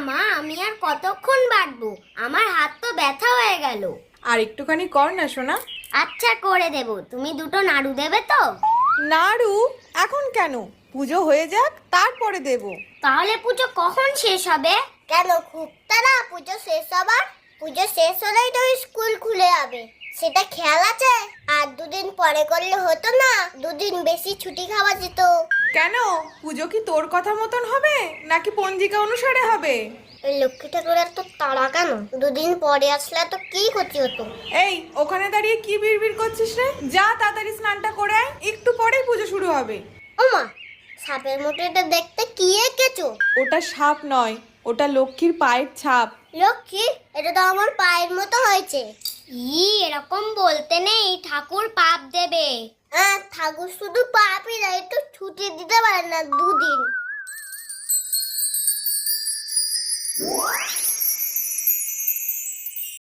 মা, আমি আর কতক্ষণ বাটবো? আমার হাত তো ব্যথা হয়ে গেল। আর একটুখানি কর না সোনা। আচ্ছা, করে দেব। তুমি দুটো নাড়ু দেবে তো? নাড়ু? এখন কেন? পুজো হয়ে যাক তারপরে দেব। তাহলে পুজো কখন শেষ হবে? কেন খুব তাড়া পুজো শেষ হবার? পুজো শেষ হলেই তো স্কুল খুলে যাবে, সেটা খেয়াল আছে? আর দুদিন পরে করলে হতো না? দুদিন বেশি ছুটি খাওয়া যেত। কেন, পুজো কি তোর কথা মতন হবে নাকি পঞ্জিকা অনুসারে হবে? ওই লক্ষ্মী ঠাকুরের তো তাড়া কেন? দুদিন পরে আসলে তো কি ক্ষতি হতো? এই, ওখানে দাঁড়িয়ে কি বিড়বিড় করছিস রে? যা তাড়াতাড়ি স্নানটা করে আয়, একটু পরেই পুজো শুরু হবে। ওমা, সাপের মতো এটা দেখতে কি এঁকেছো? ওটা সাপ নয়, ওটা লক্ষ্মীর পায়ের ছাপ। লক্ষ্মী, এটা তো আমার পায়ের মতো হয়েছে। এরকম বলতে নেই, ঠাকুর পাপ দেবে। ঠাকুর শুধু পাপই না, একটু ছুটি দিতে পারে না দুদিন?